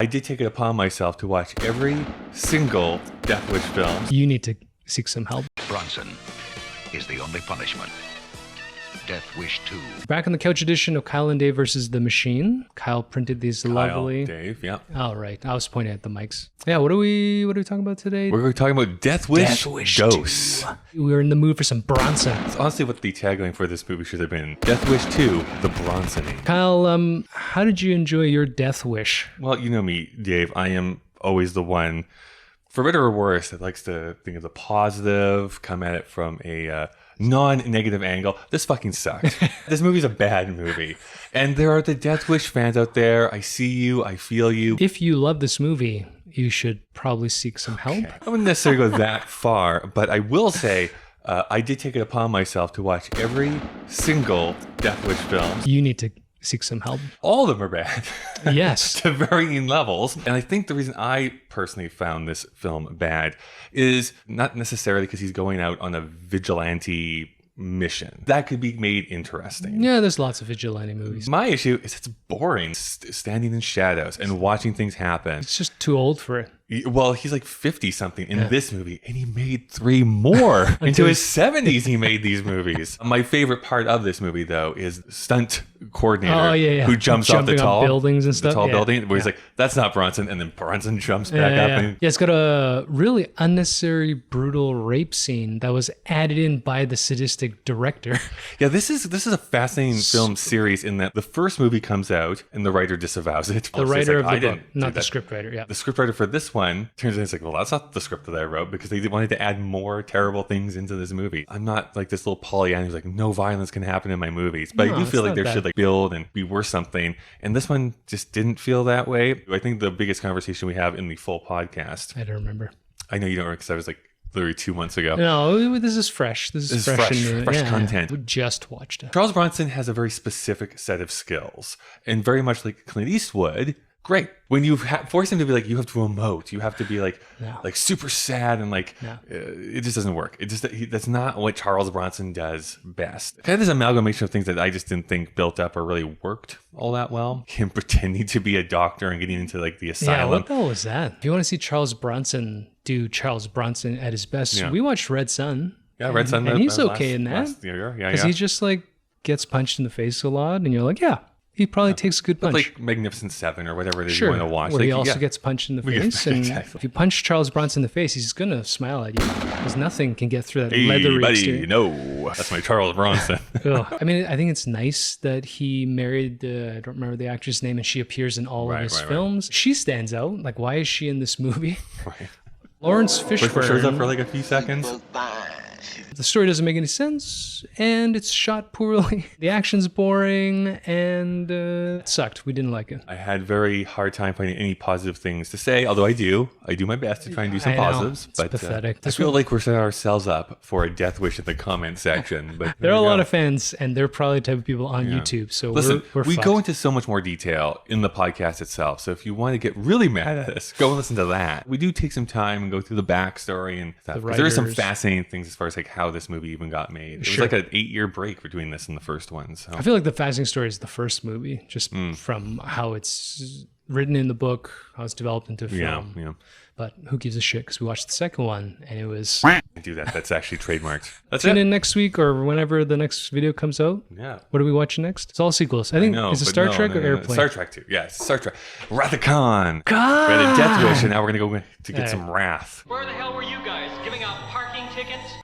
I did take it upon myself to watch every single Death Wish film. You need to seek some help. Bronson is the only punishment. Death Wish 2. Back in the couch edition of Kyle and Dave versus the Machine. Kyle printed these lovely. Dave, yeah. All right, I was pointing at the mics. Yeah, what are we talking about today? We're talking about Death Wish Dose. 2. We were in the mood for some Bronson. It's honestly what the tagline for this movie should have been. Death Wish 2, The Bronsoning. Kyle, how did you enjoy your Death Wish? Well, you know me, Dave. I am always the one, for better or worse, that likes to think of the positive, come at it from a non-negative angle. This fucking sucked. This movie's a bad movie. And there are the Death Wish fans out there. I see you. I feel you. If you love this movie, you should probably seek some help. Okay. I wouldn't necessarily go that far, but I will say I did take it upon myself to watch every single Death Wish film. You need to seek some help. All of them are bad. Yes. To varying levels. And I think the reason I personally found this film bad is not necessarily because he's going out on a vigilante mission. That could be made interesting. Yeah, there's lots of vigilante movies. My issue is it's boring, standing in shadows and watching things happen. It's just too old for it. Well, he's like 50-something in this movie, and he made 3 more. Into his 70s, he made these movies. My favorite part of this movie, though, is stunt coordinator who jumps off the tall buildings and stuff. The tall building, where he's like, "That's not Bronson," and then Bronson jumps back up. And it's got a really unnecessary, brutal rape scene that was added in by the sadistic director. Yeah, this is a fascinating film series in that the first movie comes out and the writer disavows it. The writer of the book, not the scriptwriter. Yeah, the scriptwriter for this one turns out it's like, well, that's not the script that I wrote, because they wanted to add more terrible things into this movie. I'm not like this little Pollyanna who's like, no violence can happen in my movies, but I do feel like there should like build and be worth something. And this one just didn't feel that way. I think the biggest conversation we have in the full podcast. I don't remember. I know you don't remember because I was like literally 2 months ago. No, this is fresh. This is fresh content. We just watched it. Charles Bronson has a very specific set of skills, and very much like Clint Eastwood. Great. When you force him to be like, you have to emote, you have to be like, like super sad, and like, it just doesn't work. That's not what Charles Bronson does best. Kind of this amalgamation of things that I just didn't think built up or really worked all that well. Him pretending to be a doctor and getting into like the asylum. Yeah, what the hell was that? If you want to see Charles Bronson do Charles Bronson at his best, we watched Red Son. Yeah, Red Son. And he's okay in that. Because he just like gets punched in the face a lot, and you're like, he probably takes a good punch. Like Magnificent Seven or whatever it is you want to watch. Where like, he also gets punched in the face. And if you punch Charles Bronson in the face, he's going to smile at you. Because nothing can get through that leathery exterior. No, that's my Charles Bronson. I mean, I think it's nice that he married, I don't remember the actress' name, and she appears in all of his films. She stands out. Like, why is she in this movie? Right. Lawrence Fishburne shows up for like a few seconds. The story doesn't make any sense, and it's shot poorly. The action's boring, and it sucked. We didn't like it. I had very hard time finding any positive things to say, although I do my best to try and do some positives. It's pathetic. I feel like we're setting ourselves up for a death wish in the comment section. But there are a lot of fans, and they're probably the type of people on YouTube. So listen, we're we fucked. go into so much more detail in the podcast itself. So if you want to get really mad at us, go and listen to that. We do take some time and go through the backstory and stuff. Because there are some fascinating things as far as like how this movie even got made. It was like an 8-year break between this and the first one. So I feel like the fascinating story is the first movie, just from how it's written in the book, how it's developed into film. Yeah. But who gives a shit? Because we watched the second one, and it was... Do that. That's actually trademarked. Tune in next week or whenever the next video comes out. Yeah. What are we watching next? It's all sequels. I think, is it Star Trek or Airplane? Star Trek too. Yeah, it's Star Trek. Wrath of Khan. We had a death wish, and now we're going to go to get some wrath. Where the hell were you guys? Giving out parking tickets?